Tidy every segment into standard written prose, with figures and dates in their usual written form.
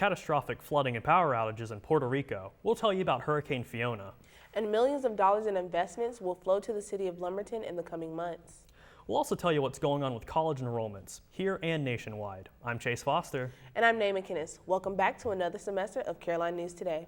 catastrophic flooding and power outages in Puerto Rico. We'll tell you about Hurricane Fiona. And millions of dollars in investments will flow to the city of Lumberton in the coming months. We'll also tell you what's going on with college enrollments, here and nationwide. I'm Chase Foster. And I'm Nae McInnes. Welcome back to another semester of Carolina News Today.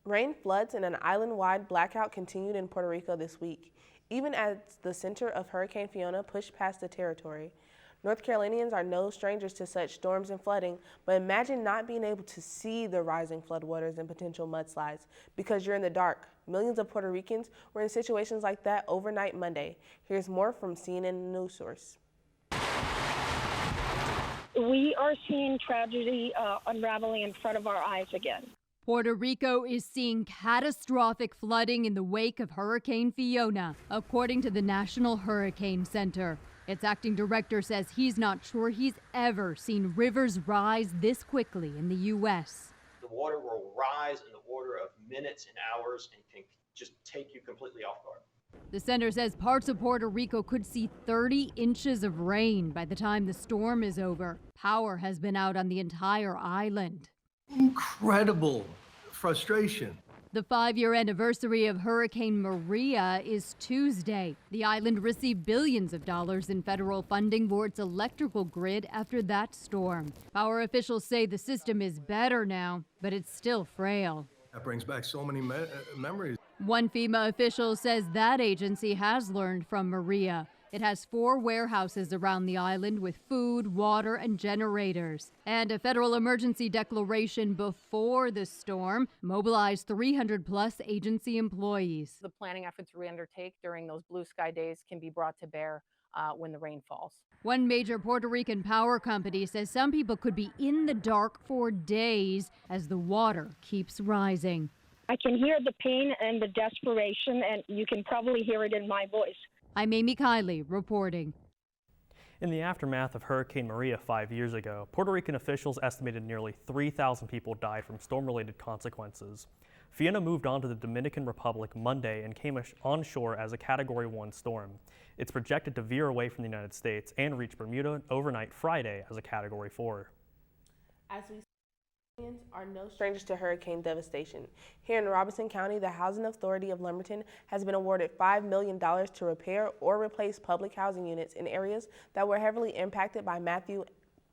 Rain, floods, and an island-wide blackout continued in Puerto Rico this week, even as the center of Hurricane Fiona pushed past the territory. North Carolinians are no strangers to such storms and flooding, but imagine not being able to see the rising floodwaters and potential mudslides because you're in the dark. Millions of Puerto Ricans were in situations like that overnight Monday. Here's more from CNN News Source. We are seeing tragedy unraveling in front of our eyes again. Puerto Rico is seeing catastrophic flooding in the wake of Hurricane Fiona, according to the National Hurricane Center. Its acting director says he's not sure he's ever seen rivers rise this quickly in the U.S. The water will rise in the order of minutes and hours and can just take you completely off guard. The center says parts of Puerto Rico could see 30 inches of rain by the time the storm is over. Power has been out on the entire island. Incredible frustration. The 5-year anniversary of Hurricane Maria is Tuesday. The island received billions of dollars in federal funding for its electrical grid after that storm. Power officials say the system is better now, but it's still frail. That brings back so many memories. One FEMA official says that agency has learned from Maria. It has 4 warehouses around the island with food, water, and generators. And a federal emergency declaration before the storm mobilized 300-plus agency employees. The planning efforts we undertake during those blue sky days can be brought to bear when the rain falls. One major Puerto Rican power company says some people could be in the dark for days as the water keeps rising. I can hear the pain and the desperation, and you can probably hear it in my voice. I'm Amy Kiley reporting. In the aftermath of Hurricane Maria 5 years ago, Puerto Rican officials estimated nearly 3,000 people died from storm-related consequences. Fiona moved on to the Dominican Republic Monday and came onshore as a Category 1 storm. It's projected to veer away from the United States and reach Bermuda overnight Friday as a Category 4. As we are no strangers to hurricane devastation. Here in Robeson County, the Housing Authority of Lumberton has been awarded $5 million to repair or replace public housing units in areas that were heavily impacted by Matthew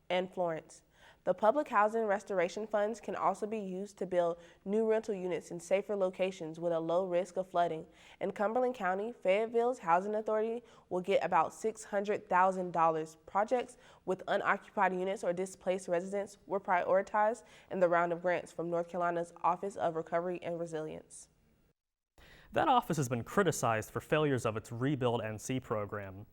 and Florence. The public housing restoration funds can also be used to build new rental units in safer locations with a low risk of flooding. In Cumberland County, Fayetteville's Housing Authority will get about $600,000. Projects with unoccupied units or displaced residents were prioritized in the round of grants from North Carolina's Office of Recovery and Resilience. That office has been criticized for failures of its Rebuild NC program.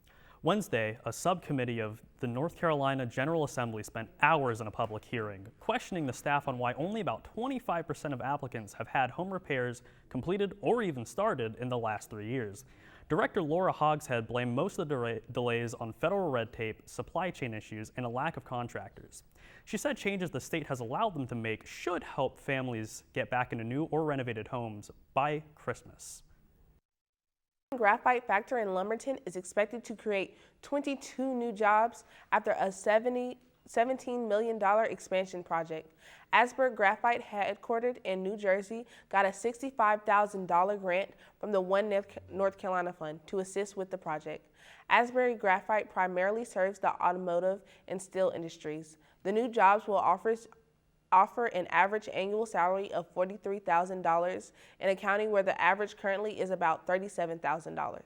Wednesday, a subcommittee of the North Carolina General Assembly spent hours in a public hearing, questioning the staff on why only about 25% of applicants have had home repairs completed or even started in the last 3 years. Director Laura Hogshead blamed most of the delays on federal red tape, supply chain issues, and a lack of contractors. She said changes the state has allowed them to make should help families get back into new or renovated homes by Christmas. Graphite factory in Lumberton is expected to create 22 new jobs after a $17 million expansion project. Asbury Graphite, headquartered in New Jersey, got a $65,000 grant from the One North Carolina Fund to assist with the project. Asbury Graphite primarily serves the automotive and steel industries. The new jobs will offer an average annual salary of $43,000 in a county where the average currently is about $37,000.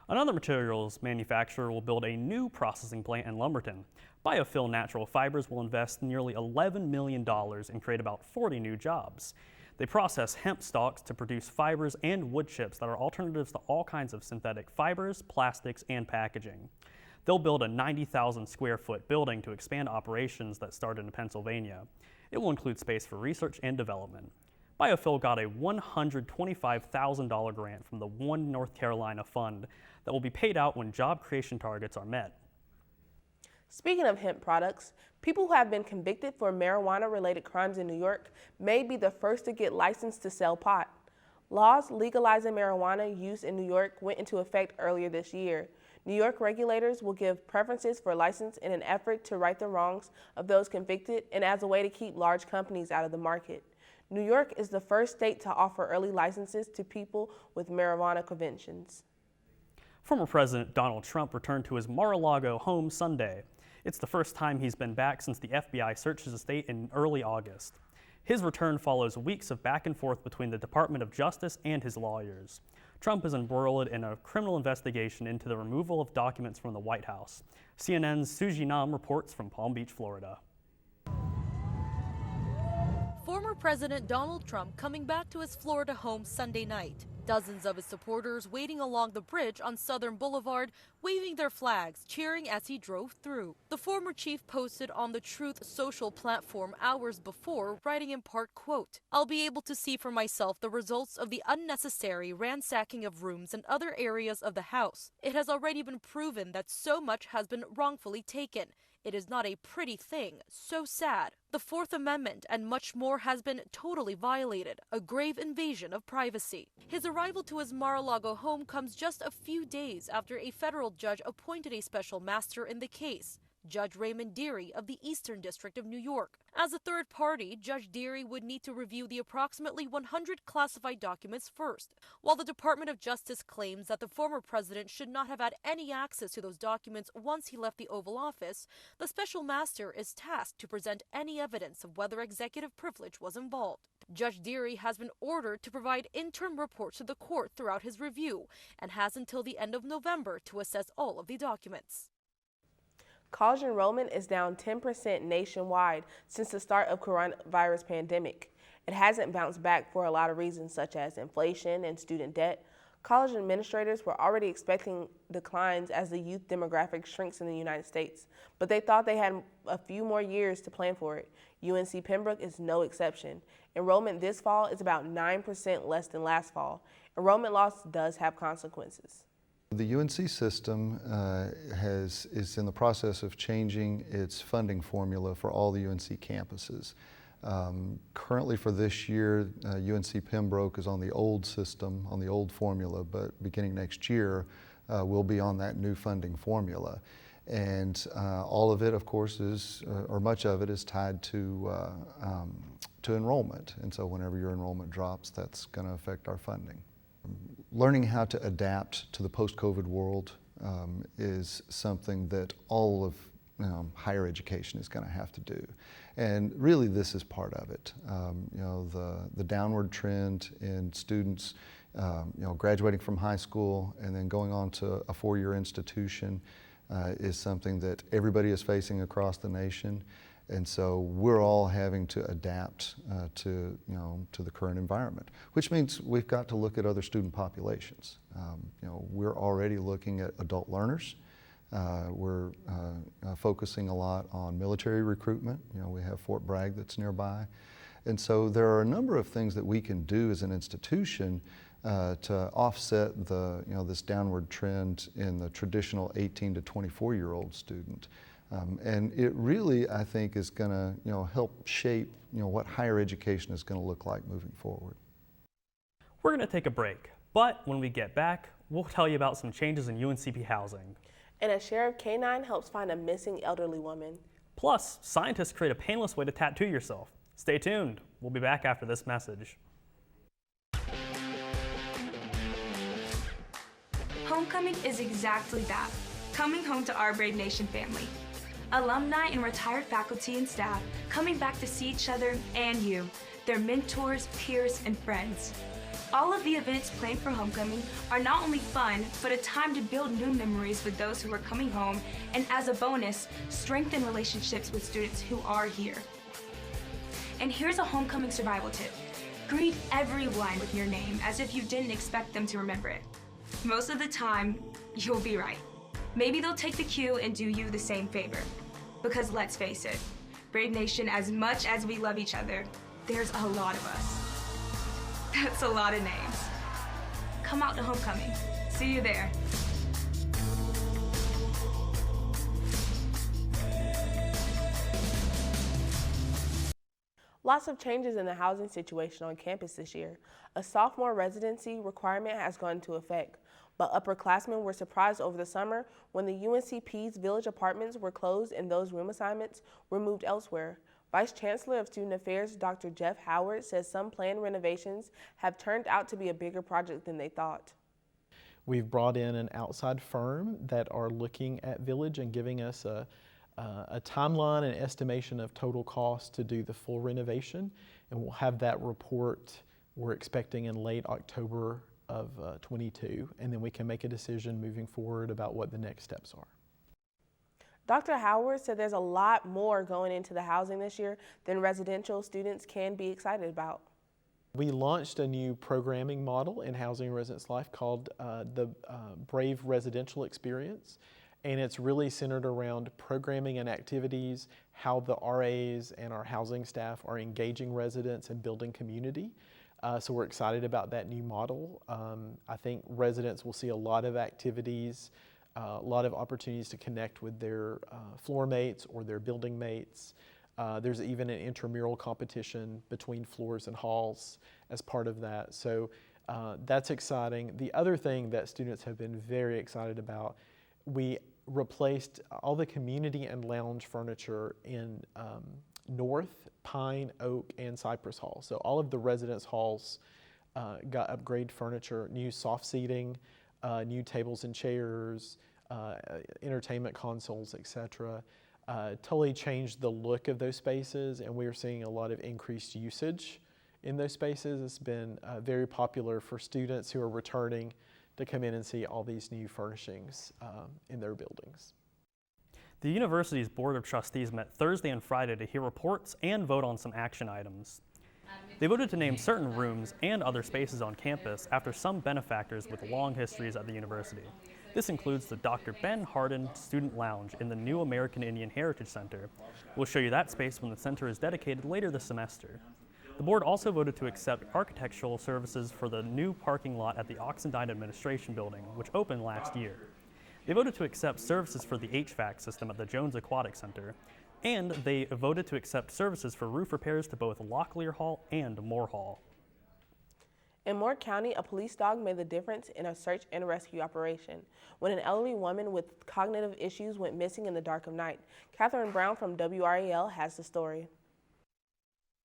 Another materials manufacturer will build a new processing plant in Lumberton. Biofill Natural Fibers will invest nearly $11 million and create about 40 new jobs. They process hemp stalks to produce fibers and wood chips that are alternatives to all kinds of synthetic fibers, plastics, and packaging. They'll build a 90,000 square foot building to expand operations that started in Pennsylvania. It will include space for research and development. Biofill got a $125,000 grant from the One North Carolina Fund that will be paid out when job creation targets are met. Speaking of hemp products, people who have been convicted for marijuana-related crimes in New York may be the first to get licensed to sell pot. Laws legalizing marijuana use in New York went into effect earlier this year. New York regulators will give preferences for license in an effort to right the wrongs of those convicted and as a way to keep large companies out of the market. New York is the first state to offer early licenses to people with marijuana convictions. Former President Donald Trump returned to his MarALago home Sunday. It's the first time he's been back since the FBI searched his estate in early August. His return follows weeks of back and forth between the Department of Justice and his lawyers. Trump is embroiled in a criminal investigation into the removal of documents from the White House. CNN's Suji Nam reports from Palm Beach, Florida. Former President Donald Trump coming back to his Florida home Sunday night. Dozens of his supporters waiting along the bridge on Southern Boulevard, waving their flags, cheering as he drove through. The former chief posted on the Truth social platform hours before, writing in part, quote, "I'll be able to see for myself the results of the unnecessary ransacking of rooms and other areas of the house. It has already been proven that so much has been wrongfully taken. It is not a pretty thing, so sad. The Fourth Amendment and much more has been totally violated, a grave invasion of privacy." His arrival to his MarALago home comes just a few days after a federal judge appointed a special master in the case, Judge Raymond Dearie of the Eastern District of New York. As a third party, Judge Dearie would need to review the approximately 100 classified documents first. While the Department of Justice claims that the former president should not have had any access to those documents once he left the Oval Office, the special master is tasked to present any evidence of whether executive privilege was involved. Judge Dearie has been ordered to provide interim reports to the court throughout his review and has until the end of November to assess all of the documents. College enrollment is down 10% nationwide since the start of coronavirus pandemic. It hasn't bounced back for a lot of reasons such as inflation and student debt. College administrators were already expecting declines as the youth demographic shrinks in the United States, but they thought they had a few more years to plan for it. UNC Pembroke is no exception. Enrollment this fall is about 9% less than last fall. Enrollment loss does have consequences. The UNC system is in the process of changing its funding formula for all the UNC campuses. Currently for this year, UNC Pembroke is on the old system, on the old formula, but beginning next year, we'll be on that new funding formula. And all of it, of course, is, or much of it is tied to enrollment. And so whenever your enrollment drops, that's going to affect our funding. Learning how to adapt to the post-COVID world is something that all of higher education is going to have to do. And really this is part of it. The downward trend in students graduating from high school and then going on to a four-year institution is something that everybody is facing across the nation. And so we're all having to adapt to the current environment, which means we've got to look at other student populations. We're already looking at adult learners. We're focusing a lot on military recruitment. We have Fort Bragg that's nearby. And so there are a number of things that we can do as an institution to offset this downward trend in the traditional 18 to 24-year-old student. And it really, I think, is going to help shape what higher education is going to look like moving forward. We're going to take a break, but when we get back, we'll tell you about some changes in UNCP housing. And a sheriff canine helps find a missing elderly woman. Plus, scientists create a painless way to tattoo yourself. Stay tuned. We'll be back after this message. Homecoming is exactly that, coming home to our Brave Nation family. Alumni and retired faculty and staff coming back to see each other and you, their mentors, peers, and friends. All of the events planned for homecoming are not only fun, but a time to build new memories with those who are coming home, and as a bonus, strengthen relationships with students who are here. And here's a homecoming survival tip. Greet everyone with your name as if you didn't expect them to remember it. Most of the time, you'll be right. Maybe they'll take the cue and do you the same favor. Because let's face it, Brave Nation, as much as we love each other, there's a lot of us. That's a lot of names. Come out to homecoming. See you there. Lots of changes in the housing situation on campus this year. A sophomore residency requirement has gone into effect, but upperclassmen were surprised over the summer when the UNCP's village apartments were closed and those room assignments were moved elsewhere. Vice Chancellor of Student Affairs, Dr. Jeff Howard, says some planned renovations have turned out to be a bigger project than they thought. We've brought in an outside firm that are looking at Village and giving us a timeline and estimation of total cost to do the full renovation, and we'll have that report we're expecting in late October of 22, and then we can make a decision moving forward about what the next steps are. Dr. Howard said there's a lot more going into the housing this year than residential students can be excited about. We launched a new programming model in Housing and Residence Life called the Brave Residential Experience, and it's really centered around programming and activities, how the RAs and our housing staff are engaging residents and building community. So we're excited about that new model. I think residents will see a lot of activities, a lot of opportunities to connect with their floor mates or their building mates. There's even an intramural competition between floors and halls as part of that. So that's exciting. The other thing that students have been very excited about, we replaced all the community and lounge furniture in North, Pine, Oak, and Cypress Hall. So all of the residence halls got upgrade furniture, new soft seating, new tables and chairs, entertainment consoles, etc. Totally changed the look of those spaces, and we are seeing a lot of increased usage in those spaces. It's been very popular for students who are returning to come in and see all these new furnishings in their buildings. The university's Board of Trustees met Thursday and Friday to hear reports and vote on some action items. They voted to name certain rooms and other spaces on campus after some benefactors with long histories at the university. This includes the Dr. Ben Hardin Student Lounge in the new American Indian Heritage Center. We'll show you that space when the center is dedicated later this semester. The board also voted to accept architectural services for the new parking lot at the Oxendine Administration Building, which opened last year. They voted to accept services for the HVAC system at the Jones Aquatic Center, and they voted to accept services for roof repairs to both Locklear Hall and Moore Hall. In Moore County, a police dog made the difference in a search and rescue operation when an elderly woman with cognitive issues went missing in the dark of night. Catherine Brown from WRAL has the story.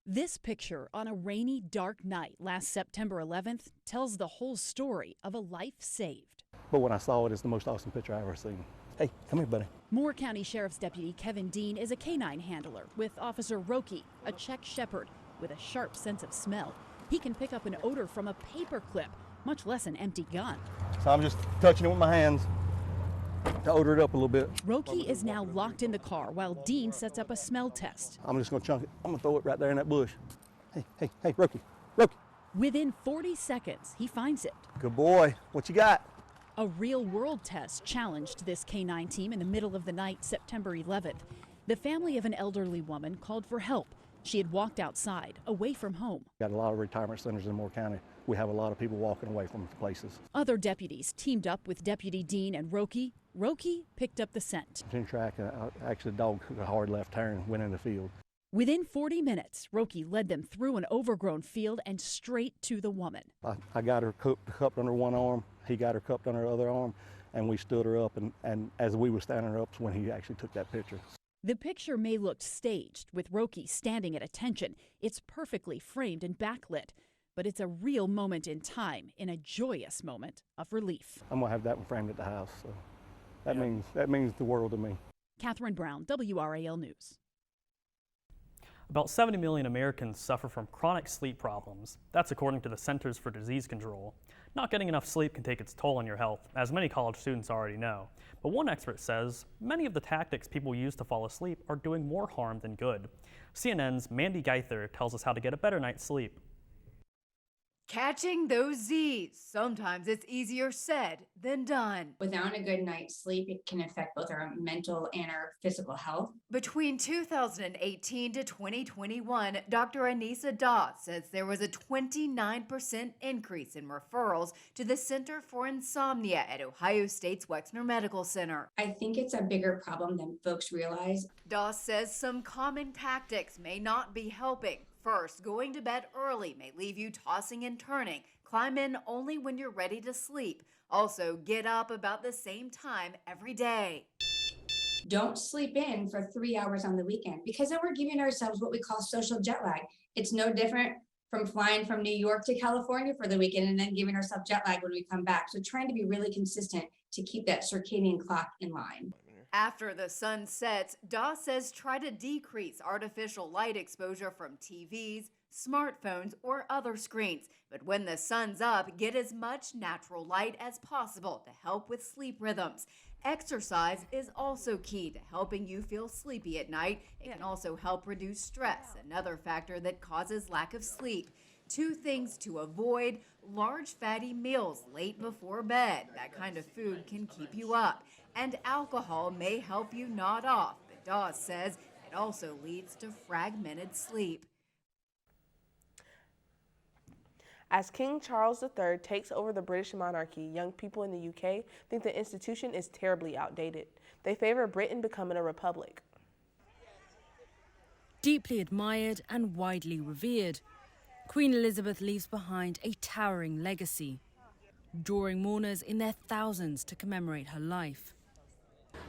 This picture on a rainy, dark night last September 11th tells the whole story of a life saved. But when I saw it, it's the most awesome picture I've ever seen. Hey, come here, buddy. Moore County Sheriff's Deputy Kevin Dean is a canine handler with Officer Roki, a Czech Shepherd with a sharp sense of smell. He can pick up an odor from a paper clip, much less an empty gun. So I'm just touching it with my hands to odor it up a little bit. Roki is now locked in the car while Dean sets up a smell test. I'm just going to chunk it. I'm going to throw it right there in that bush. Hey, Roki. Within 40 seconds, he finds it. Good boy. What you got? A real-world test challenged this canine team in the middle of the night, September 11th. The family of an elderly woman called for help. She had walked outside, away from home. Got a lot of retirement centers in Moore County. We have a lot of people walking away from places. Other deputies teamed up with Deputy Dean and Roki. Roki picked up the scent. In track, actually the dog took a hard left turn and went in the field. Within 40 minutes, Roki led them through an overgrown field and straight to the woman. I got her cupped under one arm. He got her cupped under the other arm, and we stood her up. And as we were standing her up, when he actually took that picture. The picture may look staged, with Roki standing at attention. It's perfectly framed and backlit, but it's a real moment in time, in a joyous moment of relief. I'm gonna have that one framed at the house, so that means the world to me. Catherine Brown, WRAL News. About 70 million Americans suffer from chronic sleep problems. That's according to the Centers for Disease Control. Not getting enough sleep can take its toll on your health, as many college students already know. But one expert says many of the tactics people use to fall asleep are doing more harm than good. CNN's Mandy Geither tells us how to get a better night's sleep. Catching those Z's. Sometimes it's easier said than done. Without a good night's sleep, it can affect both our mental and our physical health. Between 2018 to 2021, Dr. Anissa Dawes says there was a 29% increase in referrals to the Center for Insomnia at Ohio State's Wexner Medical Center. I think it's a bigger problem than folks realize. Dawes says some common tactics may not be helping. First, going to bed early may leave you tossing and turning. Climb in only when you're ready to sleep. Also, get up about the same time every day. Don't sleep in for 3 hours on the weekend, because then we're giving ourselves what we call social jet lag. It's no different from flying from New York to California for the weekend and then giving ourselves jet lag when we come back. So trying to be really consistent to keep that circadian clock in line. After the sun sets, Daw says try to decrease artificial light exposure from TVs, smartphones, or other screens. But when the sun's up, get as much natural light as possible to help with sleep rhythms. Exercise is also key to helping you feel sleepy at night. It can also help reduce stress, another factor that causes lack of sleep. 2 things to avoid: large fatty meals late before bed. That kind of food can keep you up. And alcohol may help you nod off, but Dawes says it also leads to fragmented sleep. As King Charles III takes over the British monarchy, young people in the UK think the institution is terribly outdated. They favor Britain becoming a republic. Deeply admired and widely revered, Queen Elizabeth leaves behind a towering legacy, drawing mourners in their thousands to commemorate her life.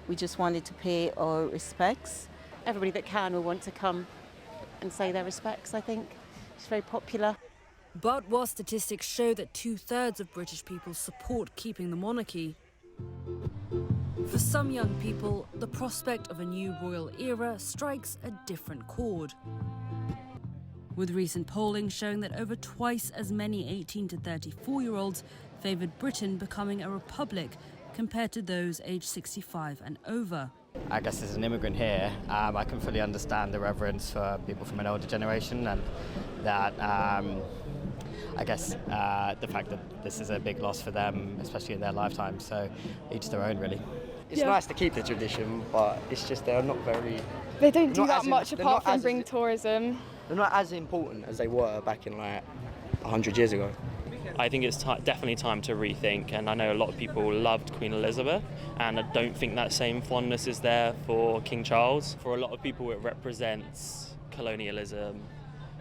We just wanted to pay our respects. Everybody that can will want to come and say their respects, I think. She's very popular. But while statistics show that 2/3 of British people support keeping the monarchy, for some young people, the prospect of a new royal era strikes a different chord. With recent polling showing that over twice as many 18 to 34-year-olds favoured Britain becoming a republic compared to those aged 65 and over. I guess as an immigrant here, I can fully understand the reverence for people from an older generation, and that I guess the fact that this is a big loss for them, especially in their lifetime, so each their own really. It's nice to keep the tradition, but it's just they're not very... They don't do that much apart from bring tourism. They're not as important as they were back in like 100 years ago. I think it's definitely time to rethink, and I know a lot of people loved Queen Elizabeth, and I don't think that same fondness is there for King Charles. For a lot of people it represents colonialism,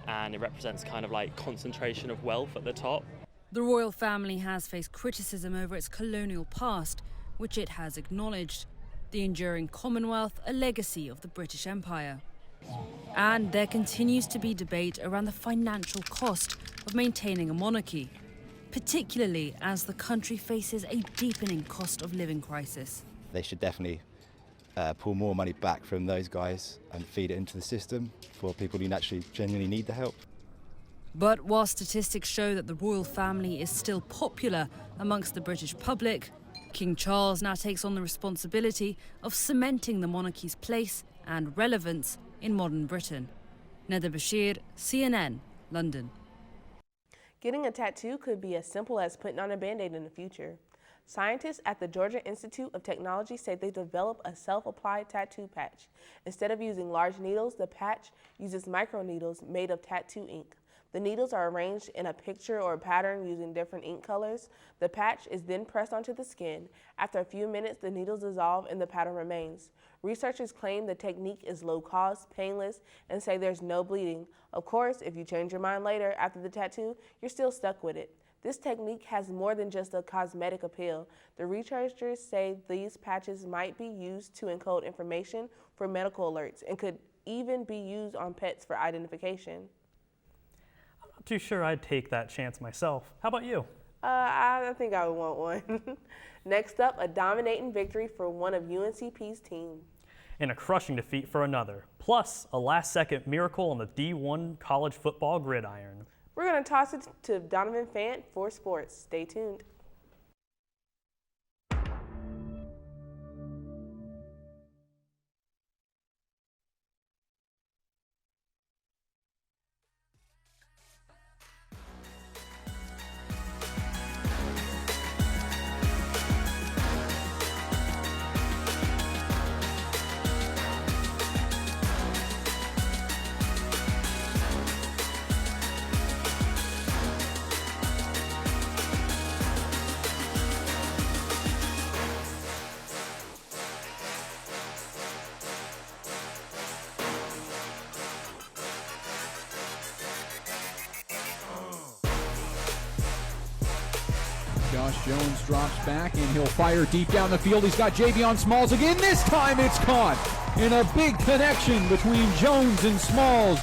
and it represents kind of like concentration of wealth at the top. The royal family has faced criticism over its colonial past, which it has acknowledged. The enduring Commonwealth, a legacy of the British Empire. And there continues to be debate around the financial cost of maintaining a monarchy, particularly as the country faces a deepening cost of living crisis. They should definitely pull more money back from those guys and feed it into the system for people who actually genuinely need the help. But while statistics show that the royal family is still popular amongst the British public, King Charles now takes on the responsibility of cementing the monarchy's place and relevance in modern Britain. Neda Bashir, CNN, London. Getting a tattoo could be as simple as putting on a Band-Aid in the future. Scientists at the Georgia Institute of Technology say they developed a self-applied tattoo patch. Instead of using large needles, the patch uses microneedles made of tattoo ink. The needles are arranged in a picture or a pattern using different ink colors. The patch is then pressed onto the skin. After a few minutes, the needles dissolve and the pattern remains. Researchers claim the technique is low cost, painless, and say there's no bleeding. Of course, if you change your mind later after the tattoo, you're still stuck with it. This technique has more than just a cosmetic appeal. The researchers say these patches might be used to encode information for medical alerts and could even be used on pets for identification. I'm not too sure I'd take that chance myself. How about you? I think I would want one. Next up, a dominating victory for one of UNCP's team. And a crushing defeat for another. Plus, a last-second miracle on the D1 college football gridiron. We're going to toss it to Donovan Fant for sports. Stay tuned. Josh Jones drops back, and he'll fire deep down the field. He's got Javion Smalls again. This time it's caught in a big connection between Jones and Smalls.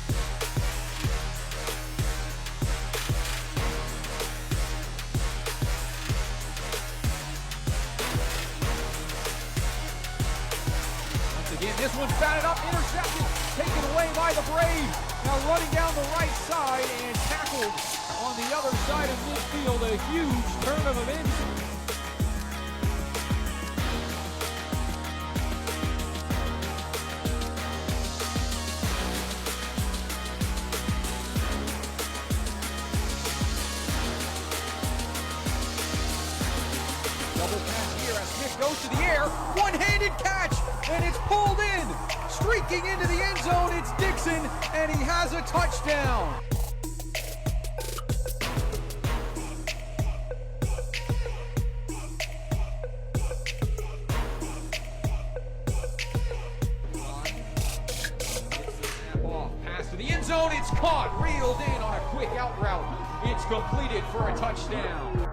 Again, this one's batted up, intercepted, taken away by the Braves. Now running down the right side and tackled on the other side of midfield. A huge turn of events. Double pass here as Smith goes to the air. One-handed catch, and it's pulled in. Streaking into the end zone, it's Dixon, and he has a touchdown. Pass to the end zone, it's caught, reeled in on a quick out route. It's completed for a touchdown.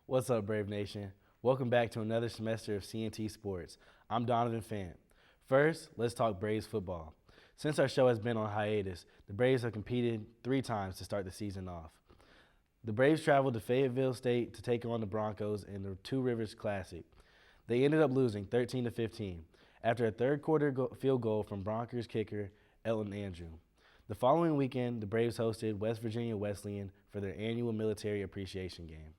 What's up, Brave Nation? Welcome back to another semester of CNT Sports. I'm Donovan Fant. First, let's talk Braves football. Since our show has been on hiatus, the Braves have competed 3 times to start the season off. The Braves traveled to Fayetteville State to take on the Broncos in the Two Rivers Classic. They ended up losing 13-15 after a third-quarter field goal from Broncos kicker Elton Andrew. The following weekend, the Braves hosted West Virginia Wesleyan for their annual military appreciation game.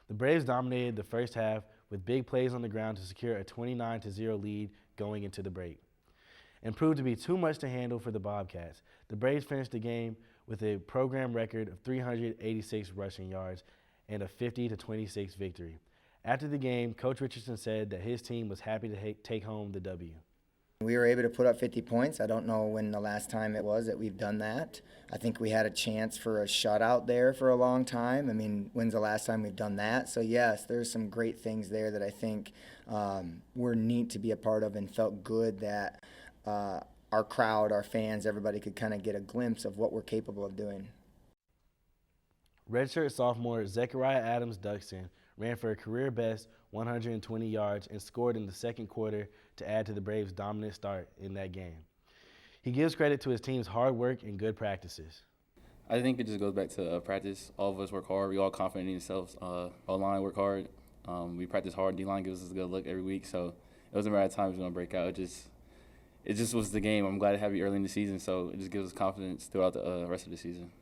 The Braves dominated the first half with big plays on the ground to secure a 29-0 lead going into the break, and proved to be too much to handle for the Bobcats. The Braves finished the game with a program record of 386 rushing yards and a 50-26 victory. After the game, Coach Richardson said that his team was happy to take home the W. We were able to put up 50 points. I don't know when the last time it was that we've done that. I think we had a chance for a shutout there for a long time. I mean, when's the last time we've done that? So, yes, there's some great things there that I think were neat to be a part of, and felt good that our crowd, our fans, everybody could kind of get a glimpse of what we're capable of doing. Redshirt sophomore Zechariah Adams-Duxton ran for a career-best 120 yards and scored in the second quarter to add to the Braves' dominant start in that game. He gives credit to his team's hard work and good practices. I think it just goes back to practice. All of us work hard. We all confident in ourselves. O-line work hard. We practice hard. D-line gives us a good look every week. So it wasn't matter of time it was going to break out. It just was the game. I'm glad to have you early in the season, so it just gives us confidence throughout the rest of the season.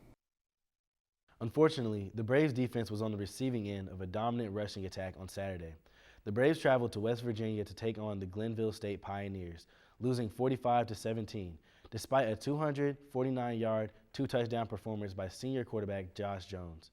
Unfortunately, the Braves' defense was on the receiving end of a dominant rushing attack on Saturday. The Braves traveled to West Virginia to take on the Glenville State Pioneers, losing 45-17, despite a 249-yard, 2-touchdown performance by senior quarterback Josh Jones.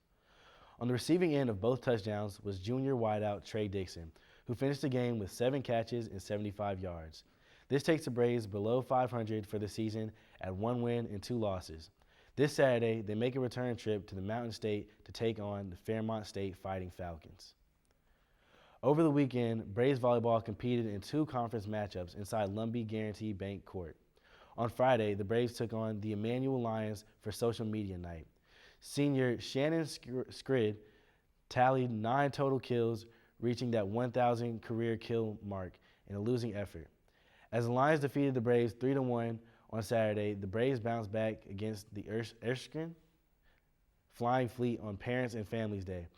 On the receiving end of both touchdowns was junior wideout Trey Dixon, who finished the game with 7 catches and 75 yards. This takes the Braves below 500 for the season at 1 win and 2 losses. This Saturday, they make a return trip to the Mountain State to take on the Fairmont State Fighting Falcons. Over the weekend, Braves volleyball competed in 2 conference matchups inside Lumbee Guarantee Bank Court. On Friday, the Braves took on the Emmanuel Lions for social media night. Senior Shannon Scrid tallied 9 total kills, reaching that 1,000 career kill mark in a losing effort. As the Lions defeated the Braves 3-1 on Saturday, the Braves bounced back against the Erskine Flying Fleet on Parents and Families Day.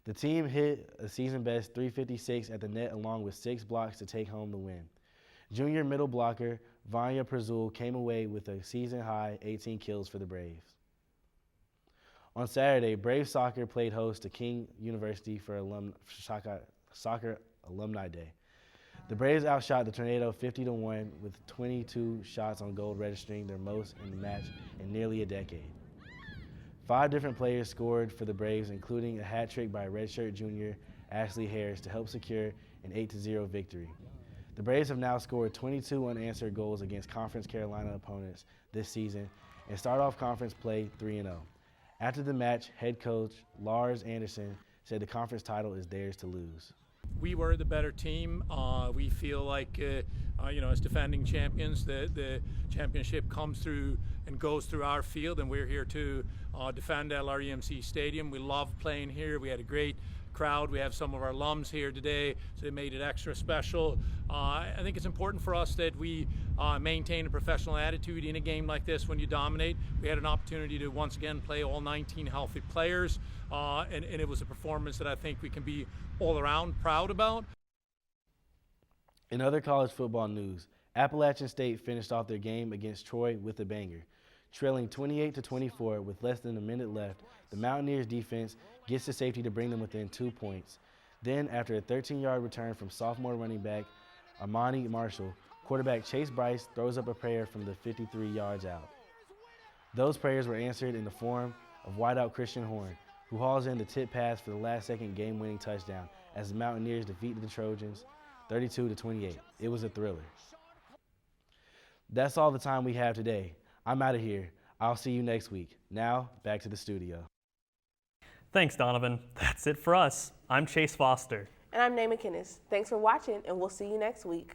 The team hit a season-best 356 at the net along with 6 blocks to take home the win. Junior middle blocker Vanya Prazul came away with a season-high 18 kills for the Braves. On Saturday, Braves soccer played host to King University for Soccer Alumni Day. The Braves outshot the Tornado 50-1 with 22 shots on goal, registering their most in the match in nearly a decade. 5 different players scored for the Braves, including a hat trick by redshirt junior Ashley Harris to help secure an 8-0 victory. The Braves have now scored 22 unanswered goals against Conference Carolina opponents this season and start off conference play 3-0. After the match, head coach Lars Anderson said the conference title is theirs to lose. We were the better team. We feel like, as defending champions, the championship comes through and goes through our field, and we're here to defend LREMC Stadium. We love playing here. We had a great crowd. We have some of our alums here today, so it made it extra special. I think it's important for us that we maintain a professional attitude in a game like this when you dominate. We had an opportunity to once again play all 19 healthy players, and it was a performance that I think we can be all around proud about. In other college football news, Appalachian State finished off their game against Troy with a banger. Trailing 28-24 with less than a minute left, the Mountaineers defense gets to safety to bring them within 2 points. Then, after a 13-yard return from sophomore running back Armani Marshall, quarterback Chase Bryce throws up a prayer from the 53 yards out. Those prayers were answered in the form of wideout Christian Horn, who hauls in the tip pass for the last-second game-winning touchdown as the Mountaineers defeated the Trojans 32-28. It was a thriller. That's all the time we have today. I'm out of here. I'll see you next week. Now, back to the studio. Thanks, Donovan. That's it for us. I'm Chase Foster. And I'm Nae McInnes. Thanks for watching, and we'll see you next week.